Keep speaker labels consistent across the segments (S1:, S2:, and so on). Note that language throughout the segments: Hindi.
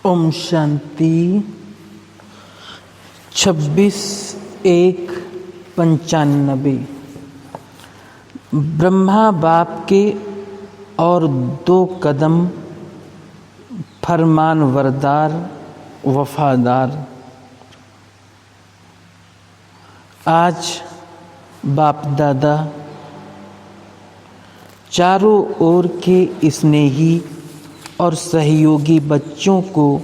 S1: ओम शांति। 26/1/95। ब्रह्मा बाप के और 2 कदम फरमान वरदार वफादार। आज बाप दादा चारों ओर के स्नेही और सहयोगी बच्चों को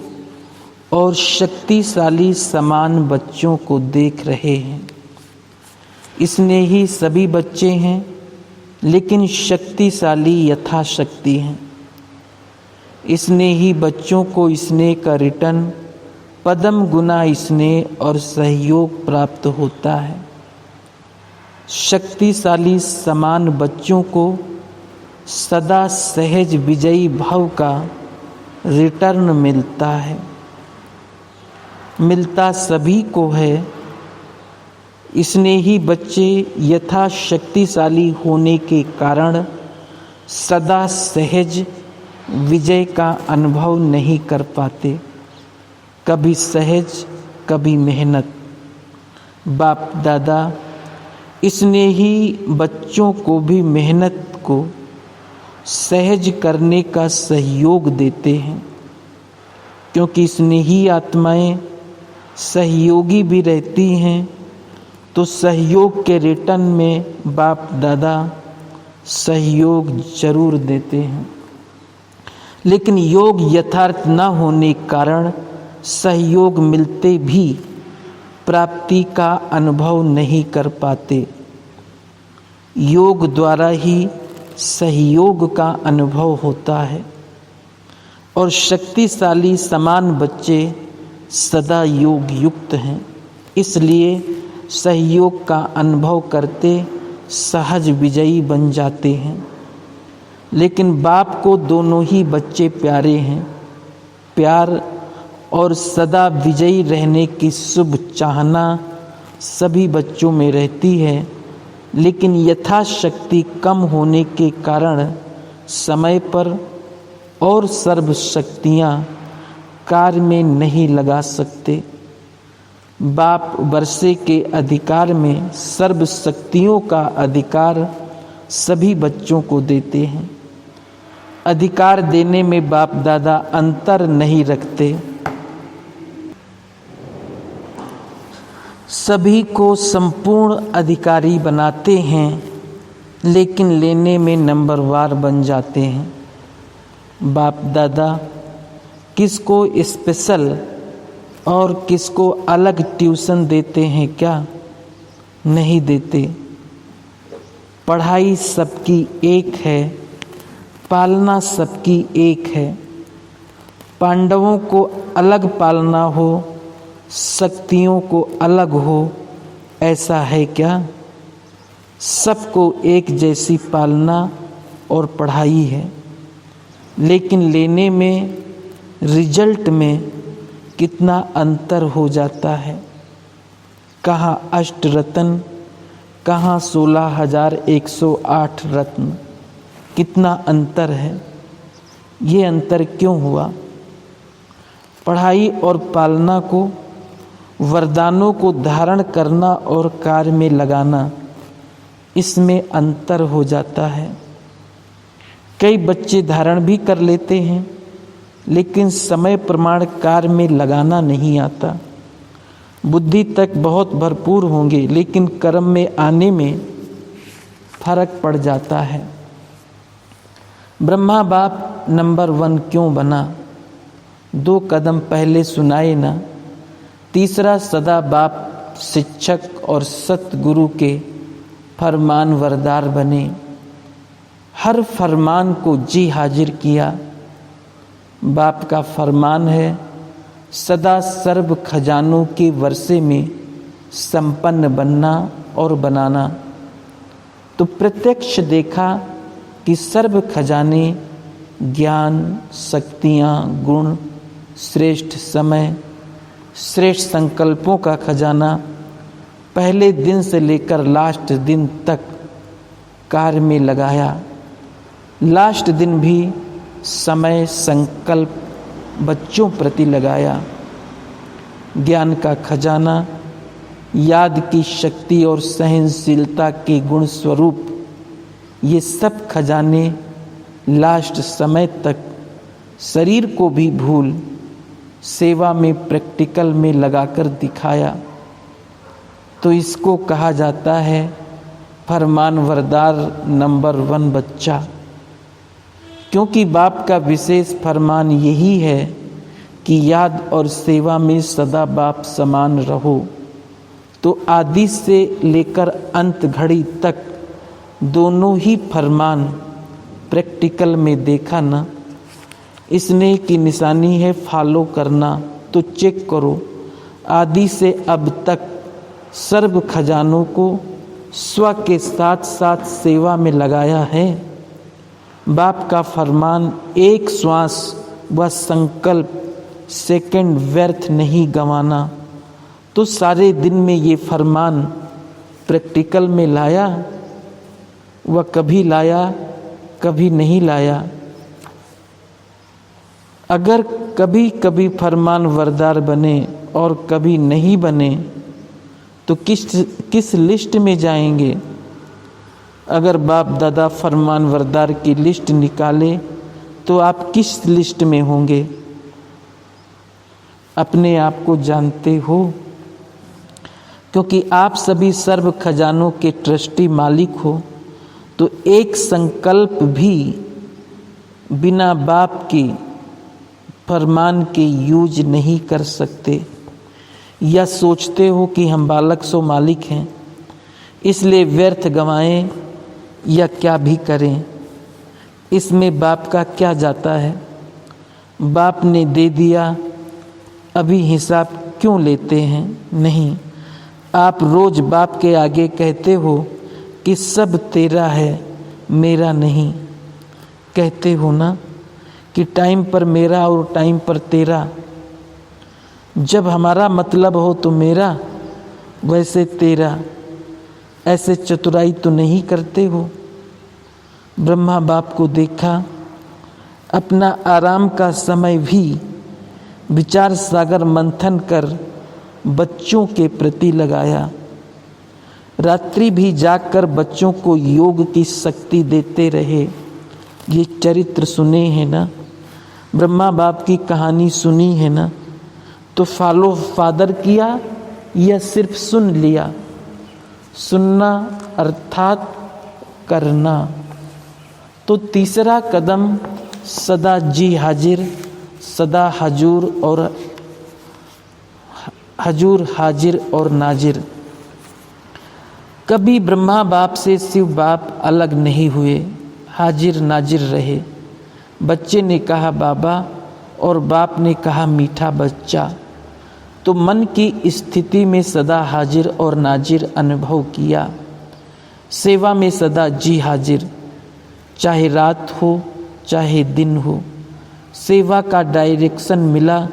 S1: और शक्तिशाली समान बच्चों को देख रहे हैं। स्नेही सभी बच्चे हैं, लेकिन शक्तिशाली यथाशक्ति हैं। स्नेही बच्चों को स्नेह का रिटर्न पदम गुना स्नेह और सहयोग प्राप्त होता है। शक्तिशाली समान बच्चों को सदा सहज विजयी भाव का रिटर्न मिलता सभी को है। स्नेही बच्चे यथा शक्तिशाली होने के कारण सदा सहज विजय का अनुभव नहीं कर पाते, कभी सहज कभी मेहनत। बाप दादा स्नेही बच्चों को भी मेहनत को सहज करने का सहयोग देते हैं, क्योंकि स्नेही आत्माएं सहयोगी भी रहती हैं, तो सहयोग के रिटर्न में बाप दादा सहयोग जरूर देते हैं। लेकिन योग यथार्थ न होने के कारण सहयोग मिलते भी प्राप्ति का अनुभव नहीं कर पाते। योग द्वारा ही सहयोग का अनुभव होता है और शक्तिशाली समान बच्चे सदा योग युक्त हैं, इसलिए सहयोग का अनुभव करते सहज विजयी बन जाते हैं। लेकिन बाप को दोनों ही बच्चे प्यारे हैं। प्यार और सदा विजयी रहने की शुभ चाहना सभी बच्चों में रहती है, लेकिन यथाशक्ति कम होने के कारण समय पर और सर्व शक्तियाँ कार्य में नहीं लगा सकते। बाप वर्षे के अधिकार में सर्व शक्तियों का अधिकार सभी बच्चों को देते हैं। अधिकार देने में बाप दादा अंतर नहीं रखते। सभी को संपूर्ण अधिकारी बनाते हैं, लेकिन लेने में नंबरवार बन जाते हैं। बाप दादा किसको स्पेशल और किसको अलग ट्यूशन देते हैं क्या? नहीं देते। पढ़ाई सबकी एक है, पालना सबकी एक है। पांडवों को अलग पालना हो, शक्तियों को अलग हो, ऐसा है क्या? सबको एक जैसी पालना और पढ़ाई है, लेकिन लेने में रिजल्ट में कितना अंतर हो जाता है। कहाँ अष्ट रत्न, कहाँ 16,108 रत्न, कितना अंतर है। ये अंतर क्यों हुआ? पढ़ाई और पालना को, वरदानों को धारण करना और कार्य में लगाना, इसमें अंतर हो जाता है। कई बच्चे धारण भी कर लेते हैं, लेकिन समय प्रमाण कार्य में लगाना नहीं आता। बुद्धि तक बहुत भरपूर होंगे, लेकिन कर्म में आने में फर्क पड़ जाता है। ब्रह्मा बाप नंबर 1 क्यों बना? 2 कदम पहले सुनाए ना। तीसरा सदा बाप शिक्षक और सतगुरु के फरमान वरदार बने। हर फरमान को जी हाजिर किया। बाप का फरमान है सदा सर्व खजानों के वर्षे में संपन्न बनना और बनाना। तो प्रत्यक्ष देखा कि सर्व खजाने, ज्ञान, शक्तियाँ, गुण, श्रेष्ठ समय, श्रेष्ठ संकल्पों का खजाना पहले दिन से लेकर लास्ट दिन तक कार्य में लगाया। लास्ट दिन भी समय, संकल्प बच्चों प्रति लगाया। ज्ञान का खजाना, याद की शक्ति और सहनशीलता के गुण स्वरूप ये सब खजाने लास्ट समय तक शरीर को भी भूल सेवा में प्रैक्टिकल में लगाकर दिखाया। तो इसको कहा जाता है फरमानवरदार नंबर 1 बच्चा। क्योंकि बाप का विशेष फरमान यही है कि याद और सेवा में सदा बाप समान रहो। तो आदि से लेकर अंत घड़ी तक दोनों ही फरमान प्रैक्टिकल में देखा ना। इसने की निशानी है फॉलो करना। तो चेक करो, आदि से अब तक सर्व खजानों को स्व के साथ साथ सेवा में लगाया है। बाप का फरमान एक श्वास व संकल्प सेकंड व्यर्थ नहीं गंवाना। तो सारे दिन में ये फरमान प्रैक्टिकल में लाया व कभी लाया कभी नहीं लाया। अगर कभी कभी फरमान वरदार बने और कभी नहीं बने तो किस लिस्ट में जाएंगे? अगर बाप दादा फरमान वरदार की लिस्ट निकाले तो आप किस लिस्ट में होंगे? अपने आप को जानते हो, क्योंकि आप सभी सर्व खजानों के ट्रस्टी मालिक हो। तो एक संकल्प भी बिना बाप के फरमान के यूज नहीं कर सकते। या सोचते हो कि हम बालक सो मालिक हैं, इसलिए व्यर्थ गंवाएं या क्या भी करें, इसमें बाप का क्या जाता है? बाप ने दे दिया, अभी हिसाब क्यों लेते हैं? नहीं, आप रोज बाप के आगे कहते हो कि सब तेरा है, मेरा नहीं। कहते हो ना कि टाइम पर मेरा और टाइम पर तेरा। जब हमारा मतलब हो तो मेरा, वैसे तेरा। ऐसे चतुराई तो नहीं करते हो। ब्रह्मा बाप को देखा, अपना आराम का समय भी विचार सागर मंथन कर बच्चों के प्रति लगाया। रात्रि भी जागकर बच्चों को योग की शक्ति देते रहे। ये चरित्र सुने हैं ना, ब्रह्मा बाप की कहानी सुनी है ना। तो फॉलो फादर किया या सिर्फ सुन लिया? सुनना अर्थात करना। तो तीसरा कदम सदा जी हाजिर, सदा हजूर और हजूर हाजिर और नाजिर। कभी ब्रह्मा बाप से शिव बाप अलग नहीं हुए, हाजिर नाजिर रहे। बच्चे ने कहा बाबा और बाप ने कहा मीठा बच्चा। तो मन की स्थिति में सदा हाजिर और नाजिर अनुभव किया। सेवा में सदा जी हाजिर, चाहे रात हो चाहे दिन हो। सेवा का डायरेक्शन मिला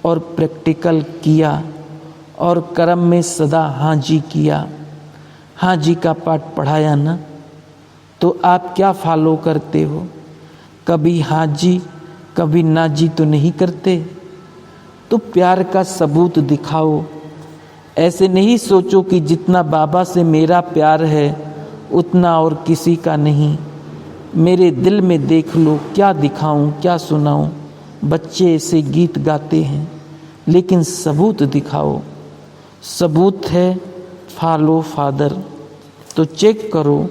S1: और प्रैक्टिकल किया और कर्म में सदा हाँ जी किया। हाँ जी का पाठ पढ़ाया ना। तो आप क्या फॉलो करते हो? कभी हाँ जी कभी ना जी तो नहीं करते। तो प्यार का सबूत दिखाओ। ऐसे नहीं सोचो कि जितना बाबा से मेरा प्यार है उतना और किसी का नहीं। मेरे दिल में देख लो, क्या दिखाऊं क्या सुनाऊं। बच्चे ऐसे गीत गाते हैं, लेकिन सबूत दिखाओ। सबूत है फॉलो फादर। तो चेक करो,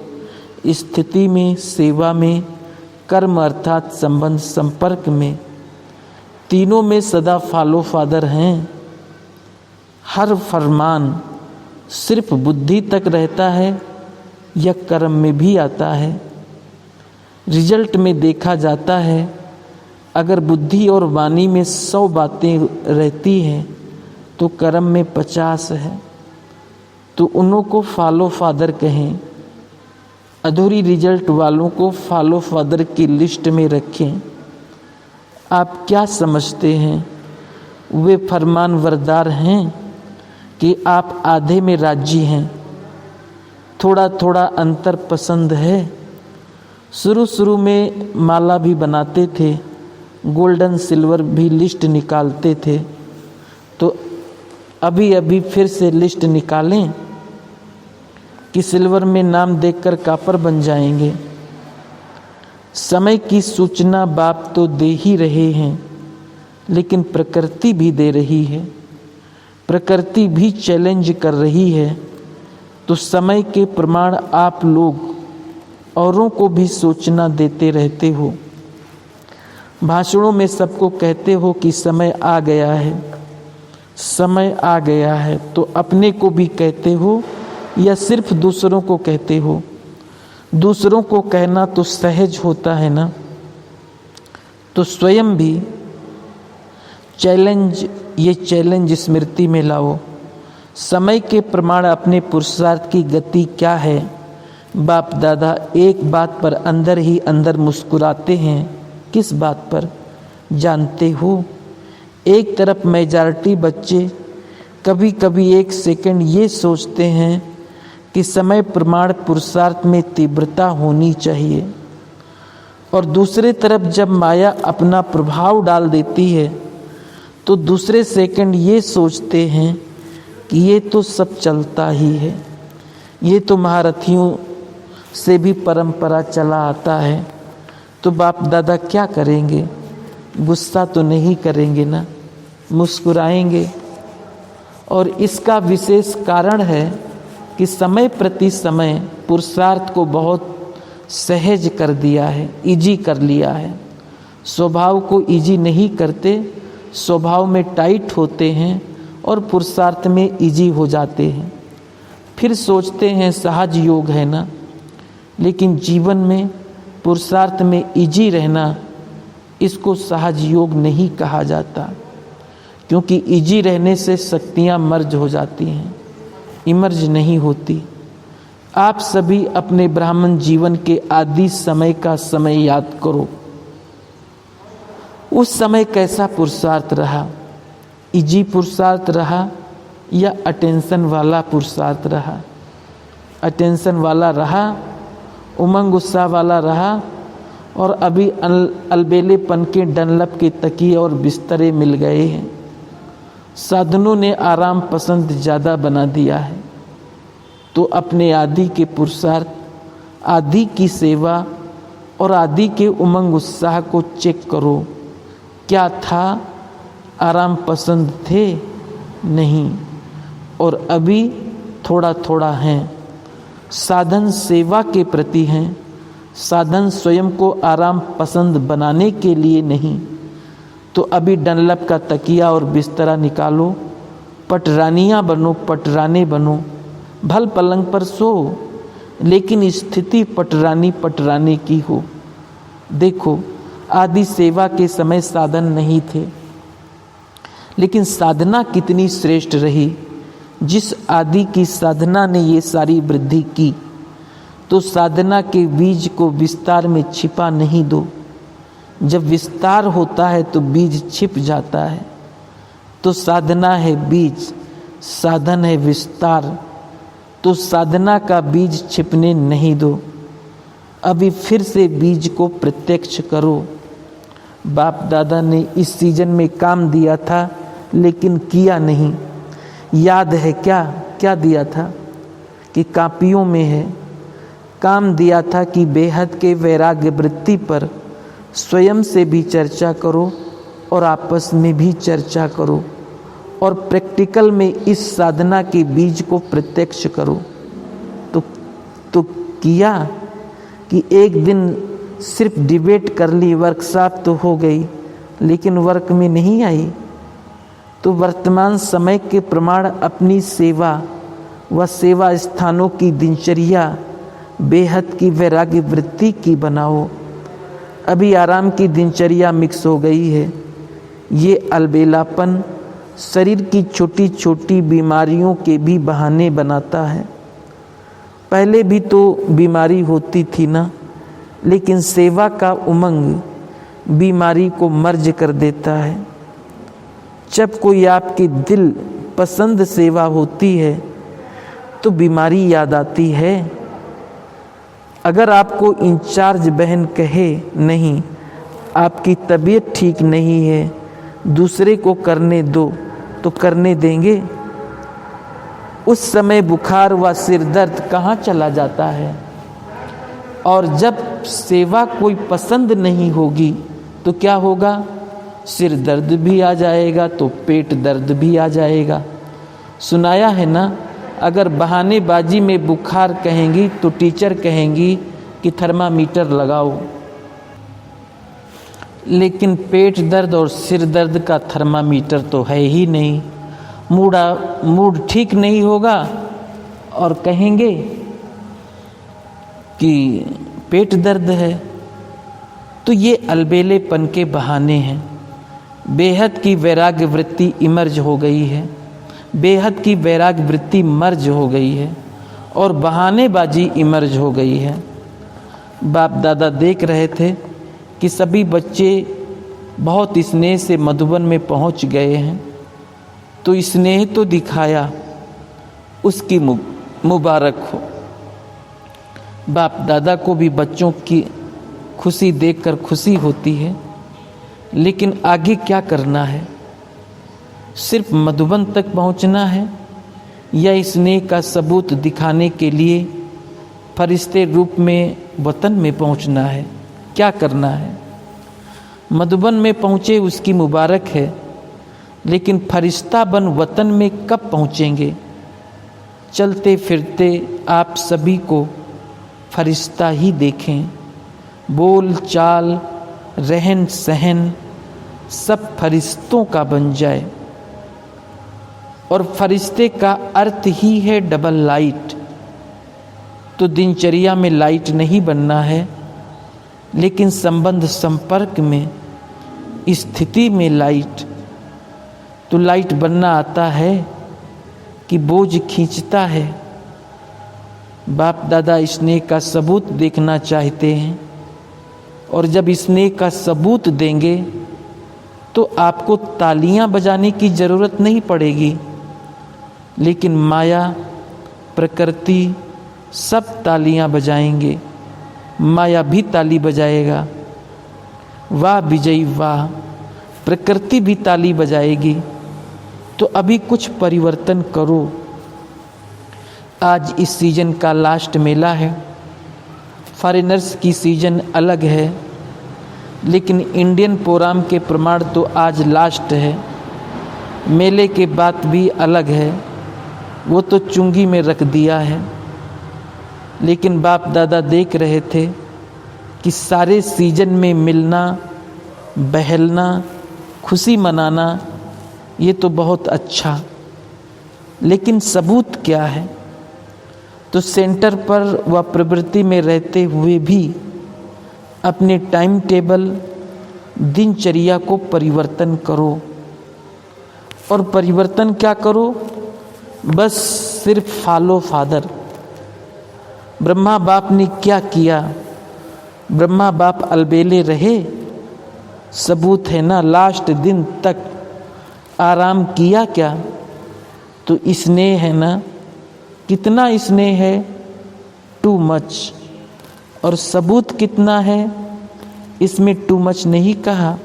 S1: स्थिति में, सेवा में, कर्म अर्थात संबंध संपर्क में, तीनों में सदा फॉलो फादर हैं। हर फरमान सिर्फ बुद्धि तक रहता है या कर्म में भी आता है? रिजल्ट में देखा जाता है, अगर बुद्धि और वाणी में 100 बातें रहती हैं तो कर्म में 50 है। तो उन्हों को फॉलो फादर कहें। अधूरी रिजल्ट वालों को फॉलो फादर की लिस्ट में रखें। आप क्या समझते हैं, वे फरमान वरदार हैं कि आप आधे में राजी हैं? थोड़ा थोड़ा अंतर पसंद है। शुरू शुरू में माला भी बनाते थे, गोल्डन सिल्वर भी लिस्ट निकालते थे, तो अभी अभी फिर से लिस्ट निकालें कि सिल्वर में नाम देखकर कापर बन जाएंगे। समय की सूचना बाप तो दे ही रहे हैं, लेकिन प्रकृति भी दे रही है, प्रकृति भी चैलेंज कर रही है। तो समय के प्रमाण आप लोग औरों को भी सूचना देते रहते हो, भाषणों में सबको कहते हो कि समय आ गया है, समय आ गया है। तो अपने को भी कहते हो या सिर्फ दूसरों को कहते हो? दूसरों को कहना तो सहज होता है ना, तो स्वयं भी ये चैलेंज स्मृति में लाओ। समय के प्रमाण अपने पुरुषार्थ की गति क्या है? बाप दादा एक बात पर अंदर ही अंदर मुस्कुराते हैं। किस बात पर जानते हो? एक तरफ मेजॉरिटी बच्चे कभी कभी एक सेकंड ये सोचते हैं कि समय प्रमाण पुरुषार्थ में तीव्रता होनी चाहिए, और दूसरे तरफ जब माया अपना प्रभाव डाल देती है तो दूसरे सेकंड ये सोचते हैं कि ये तो सब चलता ही है, ये तो महारथियों से भी परंपरा चला आता है। तो बाप दादा क्या करेंगे? गुस्सा तो नहीं करेंगे ना, मुस्कुराएंगे। और इसका विशेष कारण है कि समय प्रति समय पुरुषार्थ को बहुत सहज कर दिया है, इजी कर लिया है। स्वभाव को इजी नहीं करते, स्वभाव में टाइट होते हैं और पुरुषार्थ में इजी हो जाते हैं। फिर सोचते हैं सहज योग है ना, लेकिन जीवन में पुरुषार्थ में इजी रहना, इसको सहज योग नहीं कहा जाता, क्योंकि इजी रहने से शक्तियाँ मर्ज हो जाती हैं, इमर्ज नहीं होती। आप सभी अपने ब्राह्मण जीवन के आदि समय का समय याद करो। उस समय कैसा पुरुषार्थ रहा? इजी पुरुषार्थ रहा या अटेंशन वाला पुरुषार्थ रहा? अटेंशन वाला रहा, उमंग उत्साह वाला रहा, और अभी अलबेलेपन के डनलप के तकिए और बिस्तरे मिल गए हैं। साधनों ने आराम पसंद ज़्यादा बना दिया है। तो अपने आदि के पुरुषार्थ, आदि की सेवा और आदि के उमंग उत्साह को चेक करो। क्या था? आराम पसंद थे? नहीं। और अभी थोड़ा थोड़ा हैं। साधन सेवा के प्रति हैं, साधन स्वयं को आराम पसंद बनाने के लिए नहीं। तो अभी डनलप का तकिया और बिस्तरा निकालो, पटरानियाँ बनो, पटराने बनो, भल पलंग पर सो, लेकिन स्थिति पटराने की हो। देखो, आदि सेवा के समय साधन नहीं थे, लेकिन साधना कितनी श्रेष्ठ रही। जिस आदि की साधना ने ये सारी वृद्धि की, तो साधना के बीज को विस्तार में छिपा नहीं दो। जब विस्तार होता है तो बीज छिप जाता है। तो साधना है बीज, साधन है विस्तार। तो साधना का बीज छिपने नहीं दो। अभी फिर से बीज को प्रत्यक्ष करो। बाप दादा ने इस सीजन में काम दिया था, लेकिन किया नहीं। याद है क्या दिया था? कि कापियों में है। काम दिया था कि बेहद के वैराग्य वृत्ति पर स्वयं से भी चर्चा करो और आपस में भी चर्चा करो, और प्रैक्टिकल में इस साधना के बीज को प्रत्यक्ष करो। तो किया कि एक दिन सिर्फ डिबेट कर ली, वर्कशॉप तो हो गई, लेकिन वर्क में नहीं आई। तो वर्तमान समय के प्रमाण अपनी सेवा व सेवा स्थानों की दिनचर्या बेहद की वैराग्य वृत्ति की बनाओ। अभी आराम की दिनचर्या मिक्स हो गई है। ये अलबेलापन शरीर की छोटी छोटी बीमारियों के भी बहाने बनाता है। पहले भी तो बीमारी होती थी ना, लेकिन सेवा का उमंग बीमारी को मर्ज कर देता है। जब कोई आपकी दिल पसंद सेवा होती है तो बीमारी याद आती है। अगर आपको इंचार्ज बहन कहे नहीं, आपकी तबीयत ठीक नहीं है, दूसरे को करने दो तो करने देंगे? उस समय बुखार व सिर दर्द कहाँ चला जाता है। और जब सेवा कोई पसंद नहीं होगी तो क्या होगा? सिर दर्द भी आ जाएगा तो पेट दर्द भी आ जाएगा। सुनाया है ना, अगर बहानेबाजी में बुखार कहेंगी तो टीचर कहेंगी कि थर्मामीटर लगाओ, लेकिन पेट दर्द और सिर दर्द का थर्मामीटर तो है ही नहीं। मूड ठीक नहीं होगा और कहेंगे कि पेट दर्द है। तो ये अलबेलेपन के बहाने हैं। बेहद की वैराग्य वृत्ति इमर्ज हो गई है, बेहद की वैराग्य वृत्ति मर्ज हो गई है और बहानेबाजी इमर्ज हो गई है। बाप दादा देख रहे थे कि सभी बच्चे बहुत स्नेह से मधुबन में पहुंच गए हैं, तो स्नेह तो दिखाया, उसकी मुबारक हो। बाप दादा को भी बच्चों की खुशी देखकर खुशी होती है, लेकिन आगे क्या करना है? सिर्फ मधुबन तक पहुंचना है या स्नेह का सबूत दिखाने के लिए फरिश्ते रूप में वतन में पहुंचना है? क्या करना है? मधुबन में पहुँचे उसकी मुबारक है, लेकिन फरिश्ता बन वतन में कब पहुँचेंगे? चलते फिरते आप सभी को फरिश्ता ही देखें। बोल चाल रहन सहन सब फरिश्तों का बन जाए। और फरिश्ते का अर्थ ही है डबल लाइट। तो दिनचर्या में लाइट नहीं बनना है, लेकिन संबंध संपर्क में स्थिति में लाइट। तो लाइट बनना आता है कि बोझ खींचता है? बाप दादा स्नेह का सबूत देखना चाहते हैं, और जब स्नेह का सबूत देंगे तो आपको तालियां बजाने की ज़रूरत नहीं पड़ेगी, लेकिन माया प्रकृति सब तालियां बजाएंगे। माया भी ताली बजाएगा, वाह विजयी वाह, प्रकृति भी ताली बजाएगी। तो अभी कुछ परिवर्तन करो। आज इस सीजन का लास्ट मेला है। फॉरेनर्स की सीजन अलग है, लेकिन इंडियन प्रोग्राम के प्रमाण तो आज लास्ट है। मेले के बात भी अलग है, वो तो चुंगी में रख दिया है। लेकिन बाप दादा देख रहे थे कि सारे सीजन में मिलना, बहलना, खुशी मनाना, ये तो बहुत अच्छा, लेकिन सबूत क्या है? तो सेंटर पर व प्रवृत्ति में रहते हुए भी अपने टाइम टेबल दिनचर्या को परिवर्तन करो। और परिवर्तन क्या करो? बस सिर्फ फॉलो फादर। ब्रह्मा बाप ने क्या किया? ब्रह्मा बाप अलबेले रहे? सबूत है ना, लास्ट दिन तक आराम किया क्या? तो स्नेह है ना, कितना स्नेह है? Too much. और सबूत कितना है? इसमें टू मच नहीं कहा।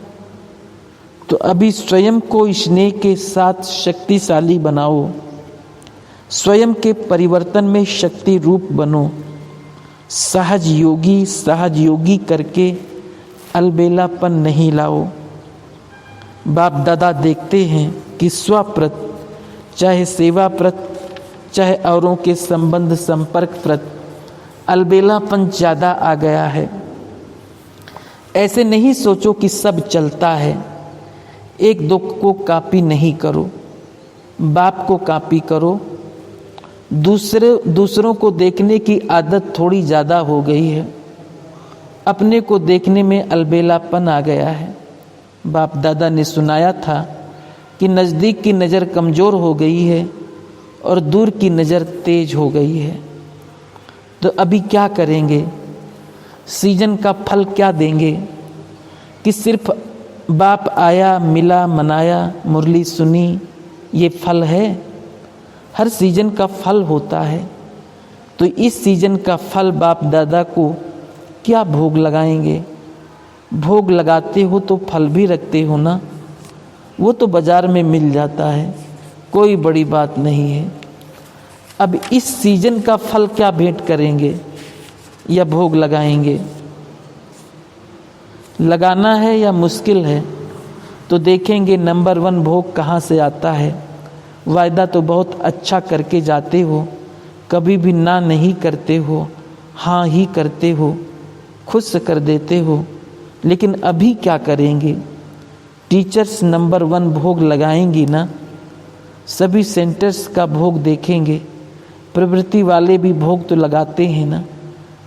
S1: तो अभी स्वयं को स्नेह के साथ शक्तिशाली बनाओ, स्वयं के परिवर्तन में शक्ति रूप बनो। सहज योगी करके अलबेलापन नहीं लाओ। बाप दादा देखते हैं कि स्वप्रत, चाहे सेवाप्रत, चाहे औरों के संबंध संपर्क प्रत अलबेलापन ज़्यादा आ गया है। ऐसे नहीं सोचो कि सब चलता है। एक दो को कॉपी नहीं करो, बाप को कॉपी करो। दूसरों को देखने की आदत थोड़ी ज़्यादा हो गई है, अपने को देखने में अलबेलापन आ गया है। बाप दादा ने सुनाया था कि नज़दीक की नज़र कमज़ोर हो गई है और दूर की नज़र तेज हो गई है। तो अभी क्या करेंगे? सीजन का फल क्या देंगे? कि सिर्फ बाप आया, मिला, मनाया, मुरली सुनी, ये फल है? हर सीजन का फल होता है। तो इस सीजन का फल बाप दादा को क्या भोग लगाएंगे? भोग लगाते हो तो फल भी रखते हो ना, वो तो बाजार में मिल जाता है, कोई बड़ी बात नहीं है। अब इस सीजन का फल क्या भेंट करेंगे या भोग लगाएंगे? लगाना है या मुश्किल है? तो देखेंगे नंबर 1 भोग कहाँ से आता है। वायदा तो बहुत अच्छा करके जाते हो, कभी भी ना नहीं करते हो, हाँ ही करते हो, खुश कर देते हो, लेकिन अभी क्या करेंगे? टीचर्स नंबर 1 भोग लगाएंगी ना, सभी सेंटर्स का भोग देखेंगे, प्रवृत्ति वाले भी भोग तो लगाते हैं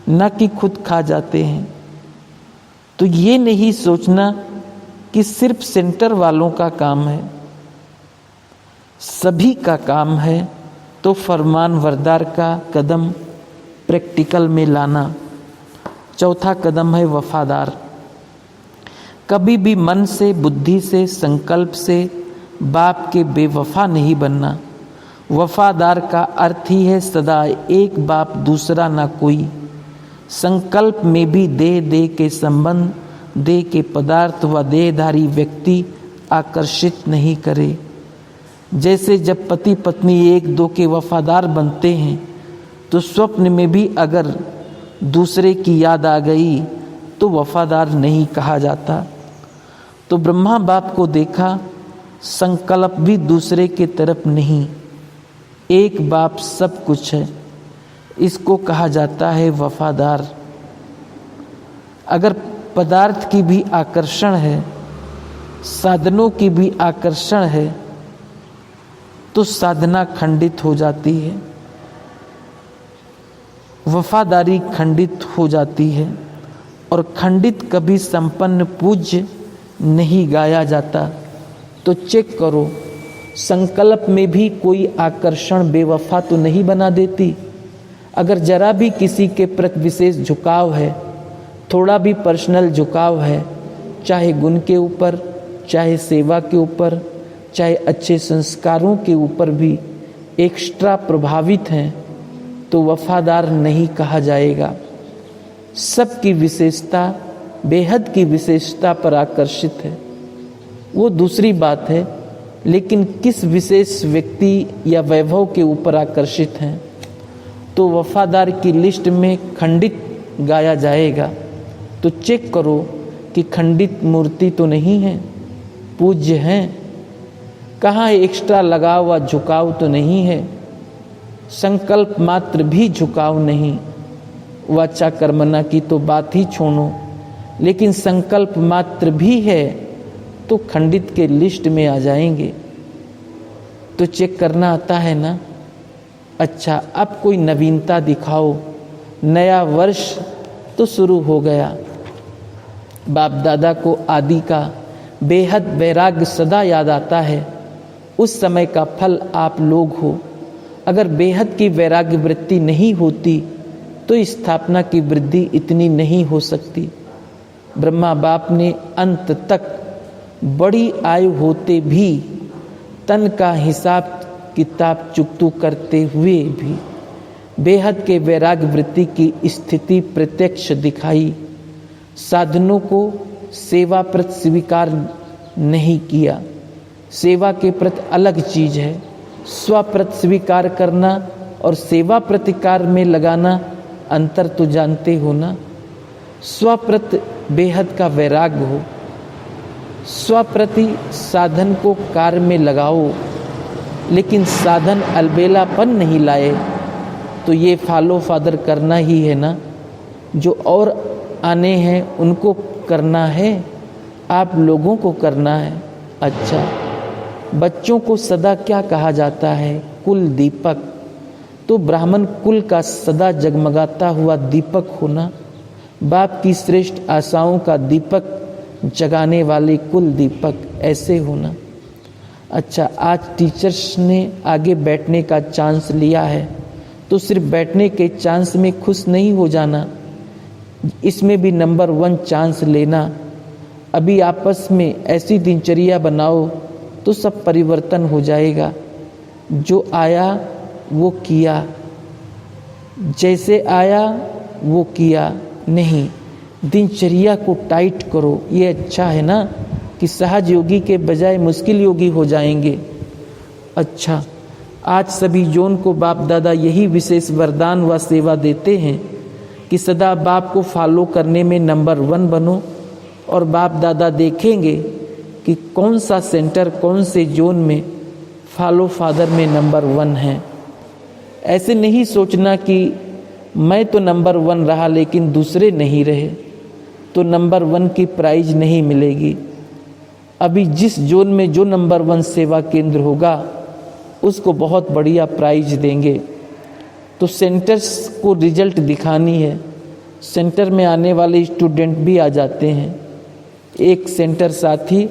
S1: ना कि खुद खा जाते हैं। तो ये नहीं सोचना कि सिर्फ सेंटर वालों का काम है, सभी का काम है। तो फरमान वरदार का कदम प्रैक्टिकल में लाना। चौथा कदम है वफादार। कभी भी मन से, बुद्धि से, संकल्प से बाप के बेवफा नहीं बनना। वफादार का अर्थ ही है सदा एक बाप दूसरा ना कोई। संकल्प में भी देह के संबंध, देह के पदार्थ व देहधारी व्यक्ति आकर्षित नहीं करे। जैसे जब पति पत्नी एक दो के वफादार बनते हैं तो स्वप्न में भी अगर दूसरे की याद आ गई तो वफादार नहीं कहा जाता। तो ब्रह्मा बाप को देखा, संकल्प भी दूसरे के तरफ नहीं, एक बाप सब कुछ है, इसको कहा जाता है वफादार। अगर पदार्थ की भी आकर्षण है, साधनों की भी आकर्षण है, तो साधना खंडित हो जाती है, वफादारी खंडित हो जाती है। और खंडित कभी संपन्न पूज्य नहीं गाया जाता। तो चेक करो, संकल्प में भी कोई आकर्षण बेवफा तो नहीं बना देती। अगर जरा भी किसी के प्रति विशेष झुकाव है, थोड़ा भी पर्सनल झुकाव है, चाहे गुण के ऊपर, चाहे सेवा के ऊपर, चाहे अच्छे संस्कारों के ऊपर भी एक्स्ट्रा प्रभावित हैं, तो वफादार नहीं कहा जाएगा। सबकी विशेषता, बेहद की विशेषता पर आकर्षित है, वो दूसरी बात है, लेकिन किस विशेष व्यक्ति या वैभव के ऊपर आकर्षित हैं, तो वफादार की लिस्ट में खंडित गाया जाएगा। तो चेक करो कि खंडित मूर्ति तो नहीं है, पूज्य हैं। कहाँ एक्स्ट्रा लगाव व झुकाव तो नहीं है, संकल्प मात्र भी झुकाव नहीं। वाचा कर्मणा की तो बात ही छोड़ो, लेकिन संकल्प मात्र भी है तो खंडित के लिस्ट में आ जाएंगे। तो चेक करना आता है ना। अच्छा, अब कोई नवीनता दिखाओ, नया वर्ष तो शुरू हो गया। बाप दादा को आदि का बेहद वैराग्य सदा याद आता है। उस समय का फल आप लोग हो। अगर बेहद की वैराग्य वृत्ति नहीं होती तो स्थापना की वृद्धि इतनी नहीं हो सकती। ब्रह्मा बाप ने अंत तक बड़ी आयु होते भी तन का हिसाब किताब चुकतू करते हुए भी बेहद के वैराग्य वृत्ति की स्थिति प्रत्यक्ष दिखाई। साधनों को सेवा प्रति स्वीकार नहीं किया। सेवा के प्रति अलग चीज है। स्व प्रति स्वीकार करना और सेवा प्रतिकार में लगाना अंतर तो जानते हो ना। स्व प्रति बेहद का वैराग्य हो, स्व प्रति साधन को कार्य में लगाओ, लेकिन साधन अलबेलापन नहीं लाए तो ये फॉलो फादर करना ही है ना। जो और आने हैं उनको करना है, आप लोगों को करना है। अच्छा, बच्चों को सदा क्या कहा जाता है? कुल दीपक। तो ब्राह्मण कुल का सदा जगमगाता हुआ दीपक होना, बाप की श्रेष्ठ आशाओं का दीपक जगाने वाले कुल दीपक ऐसे होना। अच्छा, आज टीचर्स ने आगे बैठने का चांस लिया है तो सिर्फ बैठने के चांस में खुश नहीं हो जाना, इसमें भी नंबर 1 चांस लेना। अभी आपस में ऐसी दिनचर्या बनाओ तो सब परिवर्तन हो जाएगा। जो आया वो किया, जैसे आया वो किया नहीं, दिनचर्या को टाइट करो। ये अच्छा है ना कि सहज योगी के बजाय मुश्किल योगी हो जाएंगे। अच्छा, आज सभी जोन को बाप दादा यही विशेष वरदान व सेवा देते हैं कि सदा बाप को फॉलो करने में नंबर 1 बनो, और बाप दादा देखेंगे कि कौन सा सेंटर कौन से जोन में फॉलो फादर में नंबर 1 है। ऐसे नहीं सोचना कि मैं तो नंबर 1 रहा लेकिन दूसरे नहीं रहे, तो नंबर 1 की प्राइज नहीं मिलेगी। अभी जिस जोन में जो नंबर 1 सेवा केंद्र होगा उसको बहुत बढ़िया प्राइज देंगे। तो सेंटर्स को रिजल्ट दिखानी है। सेंटर में आने वाले स्टूडेंट भी आ जाते हैं, एक सेंटर साथी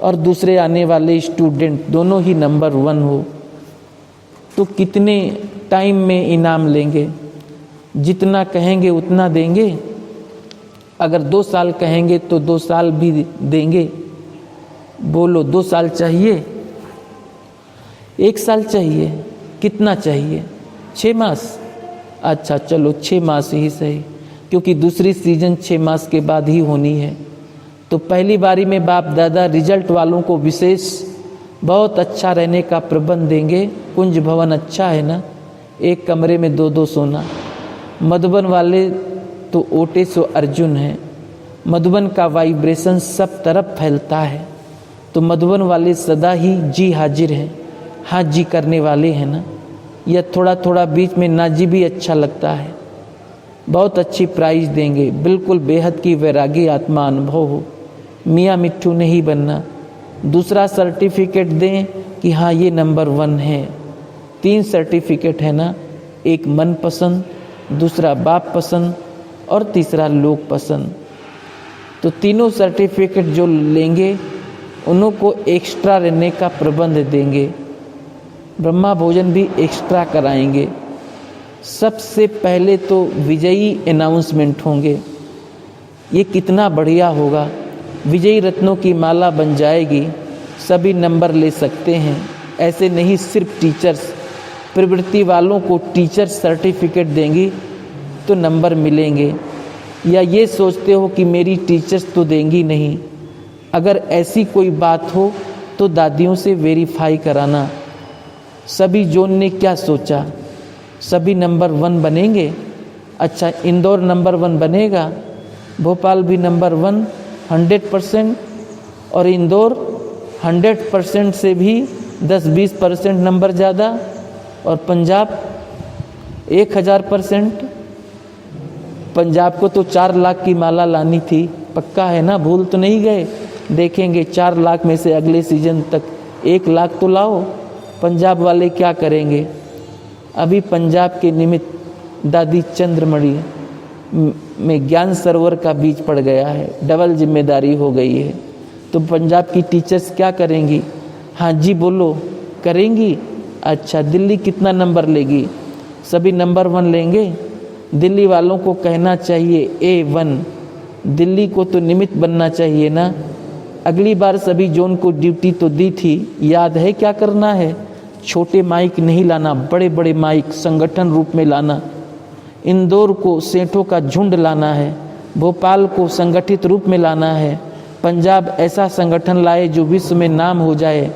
S1: और दूसरे आने वाले स्टूडेंट दोनों ही नंबर 1 हो, तो कितने टाइम में इनाम लेंगे? जितना कहेंगे उतना देंगे। अगर 2 साल कहेंगे तो 2 साल भी देंगे। बोलो, 2 साल चाहिए, 1 साल चाहिए, कितना चाहिए? 6 मास? अच्छा चलो 6 मास ही सही, क्योंकि दूसरी सीजन 6 मास के बाद ही होनी है। तो पहली बारी में बाप दादा रिजल्ट वालों को विशेष बहुत अच्छा रहने का प्रबंध देंगे। कुंज भवन अच्छा है ना, एक कमरे में 2-2 सोना। मधुबन वाले तो ओटे सो अर्जुन है। मधुबन का वाइब्रेशन सब तरफ फैलता है, तो मधुबन वाले सदा ही जी हाजिर हैं, हाँ जी करने वाले हैं ना। या थोड़ा थोड़ा बीच में ना जी भी अच्छा लगता है। बहुत अच्छी प्राइज देंगे, बिल्कुल बेहद की वैरागी आत्मा अनुभव हो। मियाँ मिट्ठू नहीं बनना। दूसरा सर्टिफिकेट दें कि हाँ ये नंबर 1 है। 3 सर्टिफिकेट है ना, एक मन पसंद, दूसरा बाप पसंद और तीसरा लोग पसंद। तो तीनों सर्टिफिकेट जो लेंगे उन्हों को एक्स्ट्रा रहने का प्रबंध देंगे। ब्रह्मा भोजन भी एक्स्ट्रा कराएंगे। सबसे पहले तो विजयी अनाउंसमेंट होंगे। ये कितना बढ़िया होगा। विजयी रत्नों की माला बन जाएगी, सभी नंबर ले सकते हैं। ऐसे नहीं सिर्फ टीचर्स, प्रवृत्ति वालों को टीचर सर्टिफिकेट देंगी तो नंबर मिलेंगे। या ये सोचते हो कि मेरी टीचर्स तो देंगी नहीं, अगर ऐसी कोई बात हो तो दादियों से वेरीफाई कराना। सभी जोन ने क्या सोचा, सभी नंबर 1 बनेंगे? अच्छा, इंदौर नंबर 1 बनेगा, भोपाल भी नंबर 1 100%, और इंदौर 100% से भी 10-20% नंबर ज़्यादा, और पंजाब 1000%। पंजाब को तो 4 लाख की माला लानी थी, पक्का है ना, भूल तो नहीं गए? देखेंगे 4 लाख में से अगले सीजन तक 1 लाख तो लाओ। पंजाब वाले क्या करेंगे? अभी पंजाब के निमित्त दादी चंद्रमणि में ज्ञान सरोवर का बीज पड़ गया है, डबल जिम्मेदारी हो गई है। तो पंजाब की टीचर्स क्या करेंगी? हाँ जी बोलो, करेंगी। अच्छा, दिल्ली कितना नंबर लेगी? सभी नंबर 1 लेंगे। दिल्ली वालों को कहना चाहिए A1, दिल्ली को तो निमित्त बनना चाहिए ना। अगली बार सभी जोन को ड्यूटी तो दी थी, याद है क्या करना है? छोटे माइक नहीं लाना, बड़े बड़े माइक संगठन रूप में लाना। इंदौर को सेठों का झुंड लाना है, भोपाल को संगठित रूप में लाना है, पंजाब ऐसा संगठन लाए जो विश्व में नाम हो जाए।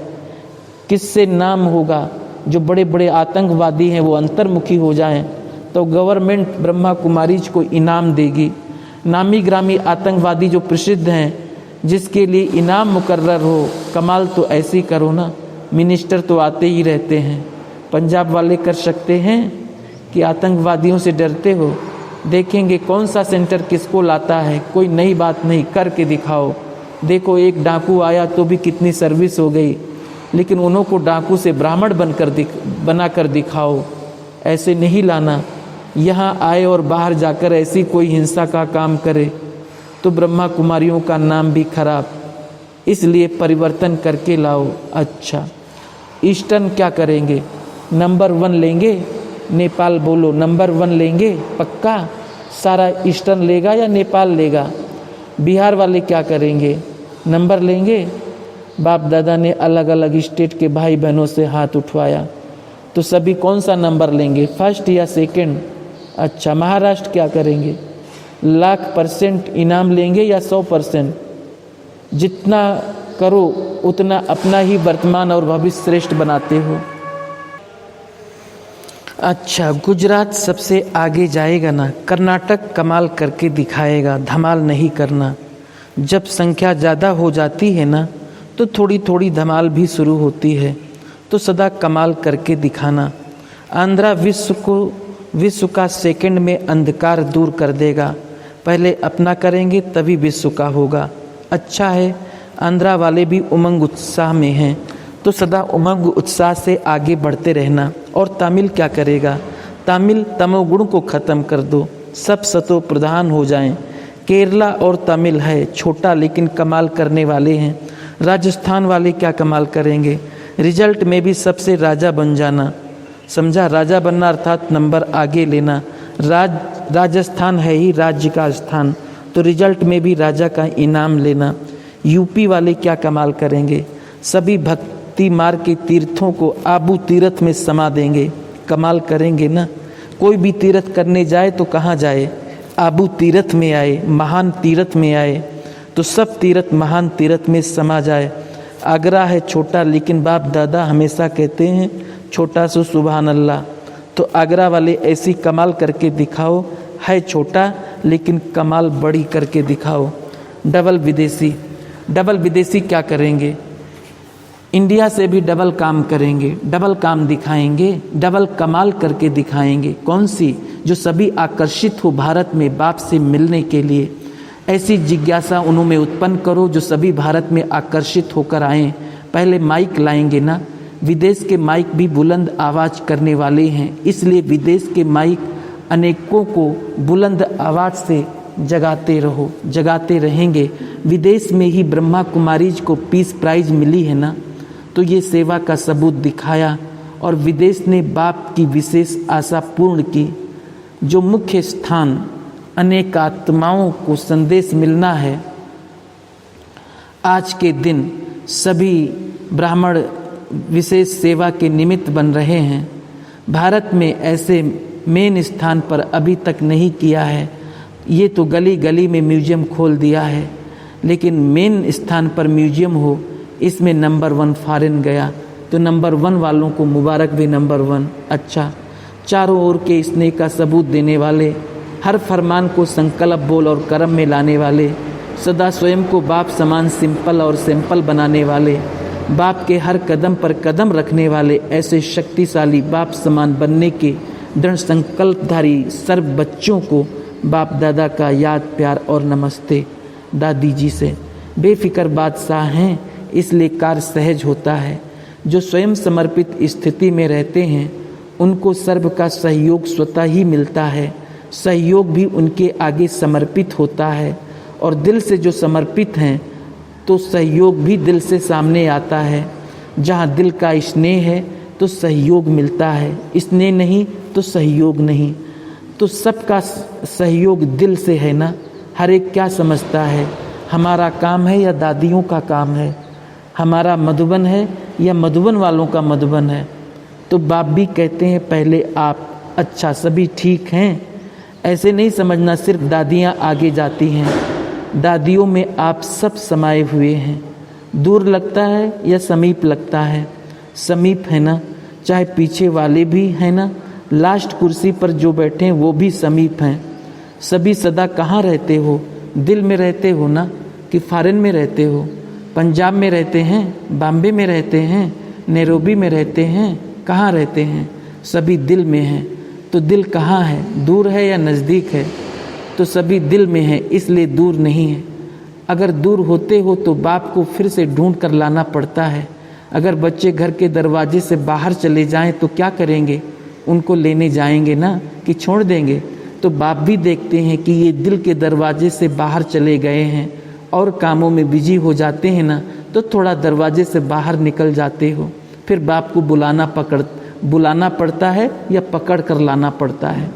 S1: किससे नाम होगा? जो बड़े बड़े आतंकवादी हैं वो अंतर्मुखी हो जाएं, तो गवर्नमेंट ब्रह्मा कुमारीज को इनाम देगी। नामी ग्रामी आतंकवादी जो प्रसिद्ध हैं, जिसके लिए इनाम मुकर्रर हो, कमाल तो ऐसी करो ना। मिनिस्टर तो आते ही रहते हैं। पंजाब वाले कर सकते हैं कि आतंकवादियों से डरते हो? देखेंगे कौन सा सेंटर किसको लाता है। कोई नई बात नहीं, करके दिखाओ। देखो, एक डाकू आया तो भी कितनी सर्विस हो गई, लेकिन उन्हों को डाकू से ब्राह्मण बना कर दिखाओ। ऐसे नहीं लाना। यहाँ आए और बाहर जाकर ऐसी कोई हिंसा का काम करे तो ब्रह्मा कुमारियों का नाम भी खराब। इसलिए परिवर्तन करके लाओ। अच्छा, ईस्टर्न क्या करेंगे? नंबर 1 लेंगे। नेपाल बोलो, नंबर 1 लेंगे पक्का? सारा ईस्टर्न लेगा या नेपाल लेगा? बिहार वाले क्या करेंगे? नंबर लेंगे। बाप दादा ने अलग अलग स्टेट के भाई बहनों से हाथ उठवाया, तो सभी कौन सा नंबर लेंगे, फर्स्ट या सेकंड? अच्छा, महाराष्ट्र क्या करेंगे? 1,00,000% इनाम लेंगे या 100%? जितना करो उतना अपना ही वर्तमान और भविष्य श्रेष्ठ बनाते हो। अच्छा, गुजरात सबसे आगे जाएगा ना, कर्नाटक कमाल करके दिखाएगा, धमाल नहीं करना। जब संख्या ज़्यादा हो जाती है ना तो थोड़ी थोड़ी धमाल भी शुरू होती है, तो सदा कमाल करके दिखाना। आंध्रा विश्व का सेकंड में अंधकार दूर कर देगा। पहले अपना करेंगे तभी विश्व का होगा। अच्छा है, आंध्रा वाले भी उमंग उत्साह में हैं, तो सदा उमंग उत्साह से आगे बढ़ते रहना। और तमिल क्या करेगा? तमिल तमोगुण को ख़त्म कर दो, सब सतो प्रधान हो जाएं। केरला और तमिल है छोटा लेकिन कमाल करने वाले हैं। राजस्थान वाले क्या कमाल करेंगे? रिजल्ट में भी सबसे राजा बन जाना, समझा? राजा बनना अर्थात नंबर आगे लेना। राजस्थान है ही राज्य का स्थान, तो रिजल्ट में भी राजा का इनाम लेना। यूपी वाले क्या कमाल करेंगे? सभी भक्ति मार्ग के तीर्थों को आबू तीर्थ में समा देंगे। कमाल करेंगे ना। कोई भी तीर्थ करने जाए तो कहाँ जाए? आबू तीर्थ में आए, महान तीर्थ में आए, तो सब तीर्थ महान तीर्थ में समा जाए। आगरा है छोटा लेकिन बाप दादा हमेशा कहते हैं छोटा सो सुभान अल्लाह। तो आगरा वाले ऐसी कमाल करके दिखाओ, है छोटा लेकिन कमाल बड़ी करके दिखाओ। डबल विदेशी क्या करेंगे? इंडिया से भी डबल काम करेंगे, डबल काम दिखाएंगे, डबल कमाल करके दिखाएंगे। कौन सी? जो सभी आकर्षित हो भारत में बाप से मिलने के लिए। ऐसी जिज्ञासा उन्होंने उत्पन्न करो जो सभी भारत में आकर्षित होकर आएँ। पहले माइक लाएंगे ना, विदेश के माइक भी बुलंद आवाज़ करने वाले हैं, इसलिए विदेश के माइक अनेकों को बुलंद आवाज़ से जगाते रहेंगे। विदेश में ही ब्रह्मा कुमारीज को पीस प्राइज मिली है ना, तो ये सेवा का सबूत दिखाया। और विदेश ने बाप की विशेष आशा पूर्ण की। जो मुख्य स्थान अनेक आत्माओं को संदेश मिलना है, आज के दिन सभी ब्राह्मण विशेष सेवा के निमित्त बन रहे हैं। भारत में ऐसे मेन स्थान पर अभी तक नहीं किया है। ये तो गली गली में म्यूजियम खोल दिया है, लेकिन मेन स्थान पर म्यूजियम हो, इसमें नंबर 1 फॉरेन गया, तो नंबर 1 वालों को मुबारक भी नंबर 1। अच्छा, चारों ओर के स्नेह का सबूत देने वाले, हर फरमान को संकल्प बोल और कर्म में लाने वाले, सदा स्वयं को बाप समान सिंपल और सिंपल बनाने वाले, बाप के हर कदम पर कदम रखने वाले, ऐसे शक्तिशाली बाप समान बनने के दृढ़ संकल्पधारी सर्व बच्चों को बाप दादा का याद प्यार और नमस्ते। दादी जी से बेफिक्र बादशाह हैं, इसलिए कार्य सहज होता है। जो स्वयं समर्पित स्थिति में रहते हैं उनको सर्व का सहयोग स्वतः ही मिलता है। सहयोग भी उनके आगे समर्पित होता है, और दिल से जो समर्पित हैं तो सहयोग भी दिल से सामने आता है। जहाँ दिल का स्नेह है तो सहयोग मिलता है, स्नेह नहीं तो सहयोग नहीं। तो सबका सहयोग दिल से है ना। हर एक क्या समझता है, हमारा काम है या दादियों का काम है, हमारा मधुबन है या मधुबन वालों का मधुबन है। तो बाप भी कहते हैं पहले आप। अच्छा, सभी ठीक हैं, ऐसे नहीं समझना सिर्फ दादियाँ आगे जाती हैं। दादियों में आप सब समाये हुए हैं। दूर लगता है या समीप लगता है? समीप है ना। चाहे पीछे वाले भी हैं ना, लास्ट कुर्सी पर जो बैठे हैं वो भी समीप हैं। सभी सदा कहाँ रहते हो? दिल में रहते हो ना, कि फॉरेन में रहते हो? पंजाब में रहते हैं, बॉम्बे में रहते हैं, नैरोबी में रहते हैं, कहाँ रहते हैं? सभी दिल में हैं। तो दिल कहाँ है? दूर है या नज़दीक है? तो सभी दिल में है, इसलिए दूर नहीं है। अगर दूर होते हो तो बाप को फिर से ढूंढ कर लाना पड़ता है। अगर बच्चे घर के दरवाजे से बाहर चले जाएं तो क्या करेंगे? उनको लेने जाएंगे ना, कि छोड़ देंगे? तो बाप भी देखते हैं कि ये दिल के दरवाजे से बाहर चले गए हैं और कामों में बिजी हो जाते हैं ना, तो थोड़ा दरवाजे से बाहर निकल जाते हो, फिर बाप को बुलाना पड़ता है या पकड़ कर लाना पड़ता है।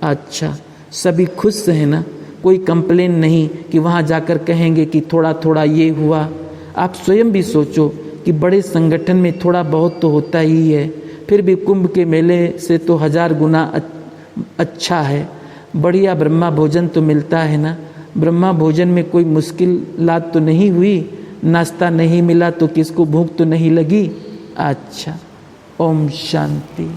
S1: अच्छा, सभी खुश हैं ना, कोई कंप्लेन नहीं कि वहाँ जाकर कहेंगे कि थोड़ा थोड़ा ये हुआ। आप स्वयं भी सोचो कि बड़े संगठन में थोड़ा बहुत तो होता ही है, फिर भी कुंभ के मेले से तो 1000 गुना अच्छा है। बढ़िया ब्रह्मा भोजन तो मिलता है ना, ब्रह्मा भोजन में कोई मुश्किलात तो नहीं हुई, नाश्ता नहीं मिला तो किसको भूख तो नहीं लगी। अच्छा, ओम शांति।